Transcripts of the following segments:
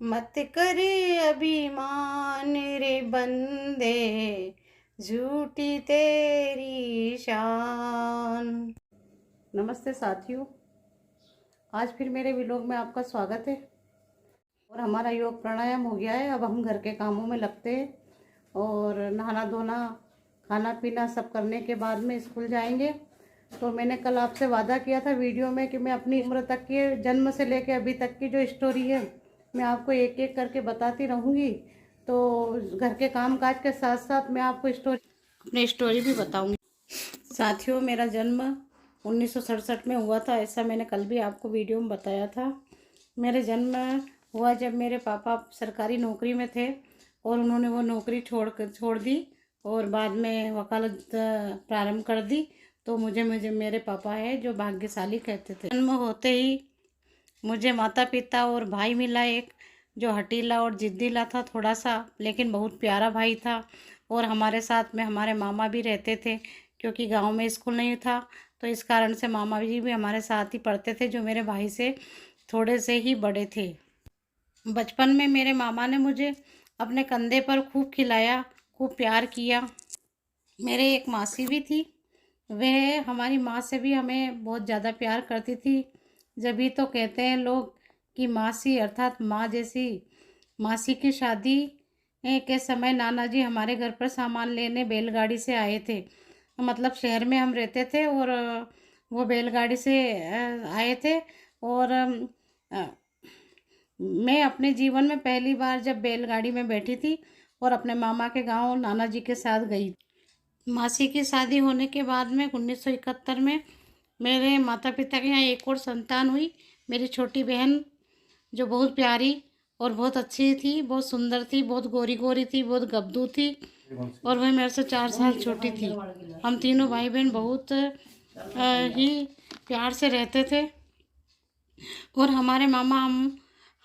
मत करे अभिमान रे बंदे, झूठी तेरी शान। नमस्ते साथियों, आज फिर मेरे व्लॉग में आपका स्वागत है। और हमारा योग प्राणायाम हो गया है। अब हम घर के कामों में लगते हैं और नहाना धोना खाना पीना सब करने के बाद में स्कूल जाएंगे। तो मैंने कल आपसे वादा किया था वीडियो में कि मैं अपनी उम्र तक के जन्म से लेकर अभी तक की जो स्टोरी है मैं आपको एक एक करके बताती रहूँगी। तो घर के काम काज के साथ साथ मैं आपको अपनी स्टोरी भी बताऊँगी। साथियों, मेरा जन्म 1967 में हुआ था, ऐसा मैंने कल भी आपको वीडियो में बताया था। मेरे जन्म हुआ जब मेरे पापा सरकारी नौकरी में थे और उन्होंने वो नौकरी छोड़ दी और बाद में वकालत प्रारंभ कर दी। तो मुझे मुझे मेरे पापा है जो भाग्यशाली कहते थे। जन्म होते ही मुझे माता पिता और भाई मिला, एक जो हटीला और जिद्दीला था थोड़ा सा, लेकिन बहुत प्यारा भाई था। और हमारे साथ में हमारे मामा भी रहते थे, क्योंकि गांव में स्कूल नहीं था तो इस कारण से मामा जी भी हमारे साथ ही पढ़ते थे, जो मेरे भाई से थोड़े से ही बड़े थे। बचपन में मेरे मामा ने मुझे अपने कंधे पर खूब खिलाया, खूब प्यार किया। मेरे एक मासी भी थी, वह हमारी माँ से भी हमें बहुत ज़्यादा प्यार करती थी। जब भी तो कहते हैं लोग कि मासी अर्थात माँ जैसी। मासी की शादी के समय नाना जी हमारे घर पर सामान लेने बैलगाड़ी से आए थे। मतलब शहर में हम रहते थे और वो बैलगाड़ी से आए थे। और मैं अपने जीवन में पहली बार जब बैलगाड़ी में बैठी थी और अपने मामा के गांव नाना जी के साथ गई। मासी की शादी होने के बाद में 1971 में मेरे माता पिता के यहाँ एक और संतान हुई, मेरी छोटी बहन, जो बहुत प्यारी और बहुत अच्छी थी, बहुत सुंदर थी, बहुत गोरी गोरी थी, बहुत गब्दू थी। और वह मेरे से 4 साल छोटी थी। हम तीनों भाई बहन बहुत ही प्यार से रहते थे। और हमारे मामा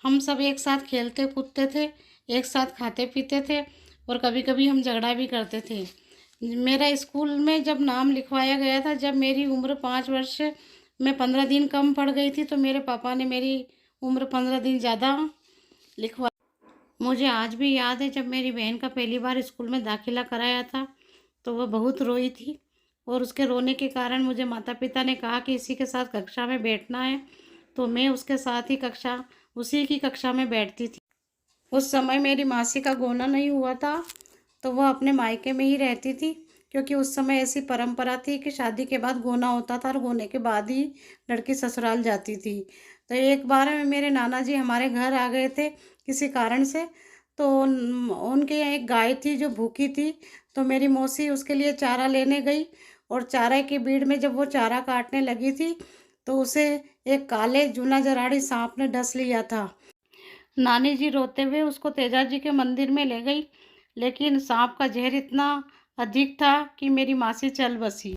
हम सब एक साथ खेलते कूदते थे, एक साथ खाते पीते थे और कभी कभी हम झगड़ा भी करते थे। मेरा स्कूल में जब नाम लिखवाया गया था, जब मेरी उम्र 5 वर्ष में 15 दिन कम पड़ गई थी, तो मेरे पापा ने मेरी उम्र 15 दिन ज़्यादा लिखवा। मुझे आज भी याद है जब मेरी बहन का पहली बार स्कूल में दाखिला कराया था तो वह बहुत रोई थी। और उसके रोने के कारण मुझे माता पिता ने कहा कि इसी के साथ कक्षा में बैठना है, तो मैं उसके साथ ही उसी की कक्षा में बैठती थी। उस समय मेरी मासी का गोना नहीं हुआ था, तो वह अपने मायके में ही रहती थी, क्योंकि उस समय ऐसी परंपरा थी कि शादी के बाद गोना होता था और गोने के बाद ही लड़की ससुराल जाती थी। तो एक बार मेरे नाना जी हमारे घर आ गए थे किसी कारण से। तो उनके यहाँ एक गाय थी जो भूखी थी, तो मेरी मौसी उसके लिए चारा लेने गई। और चारा की भीड़ में जब वो चारा काटने लगी थी तो उसे एक काले जूना जराड़ी सांप ने डस लिया था। नानी जी रोते हुए उसको तेजा जी के मंदिर में ले गई, लेकिन सांप का जहर इतना अधिक था कि मेरी मासी चल बसी।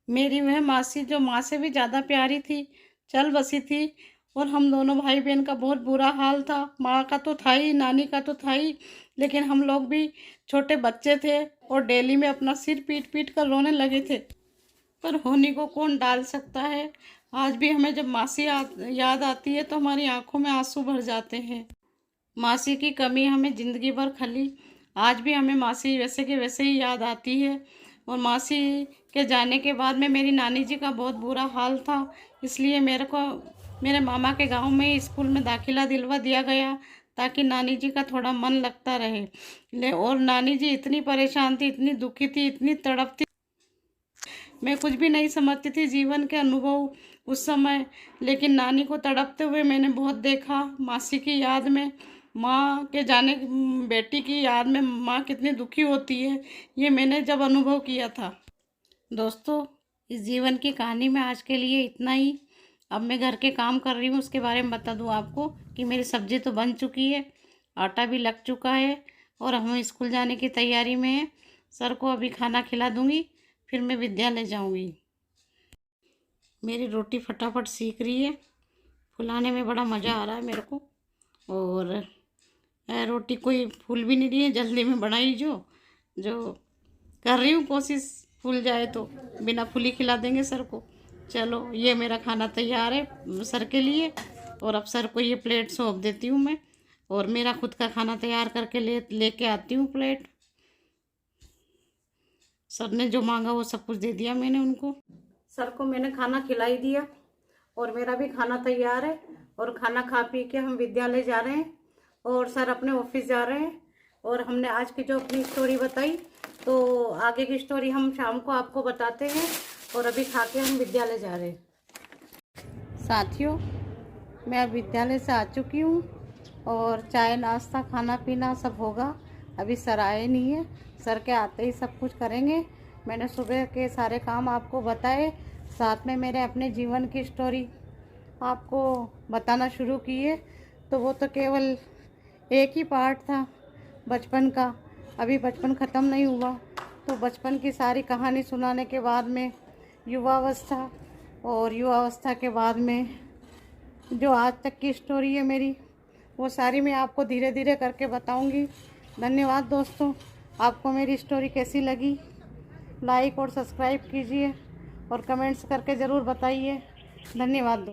मेरी वह मासी जो माँ से भी ज़्यादा प्यारी थी, चल बसी थी। और हम दोनों भाई बहन का बहुत बुरा हाल था। माँ का तो था ही, नानी का तो था ही, लेकिन हम लोग भी छोटे बच्चे थे और डेली में अपना सिर पीट पीट कर रोने लगे थे। पर होनी को कौन डाल सकता है। आज भी हमें जब याद आती है तो हमारी आंखों में आंसू भर जाते हैं। मासी की कमी हमें ज़िंदगी भर खली। आज भी हमें मासी वैसे के वैसे ही याद आती है। और मासी के जाने के बाद में मेरी नानी जी का बहुत बुरा हाल था, इसलिए मेरे को मेरे मामा के गांव में स्कूल में दाखिला दिलवा दिया गया, ताकि नानी जी का थोड़ा मन लगता रहे। और नानी जी इतनी परेशान थी, इतनी दुखी थी, इतनी तड़पती, मैं कुछ भी नहीं समझती थी जीवन के अनुभव उस समय। लेकिन नानी को तड़पते हुए मैंने बहुत देखा। मासी की याद में, माँ के जाने, बेटी की याद में माँ कितनी दुखी होती है, ये मैंने जब अनुभव किया था। दोस्तों, इस जीवन की कहानी में आज के लिए इतना ही। अब मैं घर के काम कर रही हूँ, उसके बारे में बता दूँ आपको कि मेरी सब्ज़ी तो बन चुकी है, आटा भी लग चुका है और हम स्कूल जाने की तैयारी में हैं। सर को अभी खाना खिला दूँगी, फिर मैं विद्यालय जाऊँगी। मेरी रोटी फटाफट सीख रही है, फुलाने में बड़ा मज़ा आ रहा है मेरे को। और रोटी कोई फूल भी नहीं रही है, जल्दी में बनाई जो जो कर रही हूँ कोशिश फूल जाए तो बिना फूली खिला देंगे सर को। चलो, ये मेरा खाना तैयार है सर के लिए। और अब सर को ये प्लेट सौंप देती हूँ मैं। और मेरा खुद का खाना तैयार करके लेके आती हूँ प्लेट। सर ने जो मांगा वो सब कुछ दे दिया मैंने उनको। सर को मैंने खाना खिला ही दिया और मेरा भी खाना तैयार है। और खाना खा पी के हम विद्यालय जा रहे हैं और सर अपने ऑफिस जा रहे हैं। और हमने आज की जो अपनी स्टोरी बताई, तो आगे की स्टोरी हम शाम को आपको बताते हैं। और अभी खा के हम विद्यालय जा रहे हैं। साथियों, मैं अब विद्यालय से आ चुकी हूँ और चाय नाश्ता खाना पीना सब होगा। अभी सर आए नहीं है, सर के आते ही सब कुछ करेंगे। मैंने सुबह के सारे काम आपको बताए, साथ में मेरे अपने जीवन की स्टोरी आपको बताना शुरू की है। तो वो तो केवल एक ही पार्ट था बचपन का, अभी बचपन ख़त्म नहीं हुआ। तो बचपन की सारी कहानी सुनाने के बाद में युवावस्था, और युवावस्था के बाद में जो आज तक की स्टोरी है मेरी, वो सारी मैं आपको धीरे धीरे करके बताऊंगी। धन्यवाद दोस्तों। आपको मेरी स्टोरी कैसी लगी, लाइक और सब्सक्राइब कीजिए और कमेंट्स करके ज़रूर बताइए। धन्यवाद।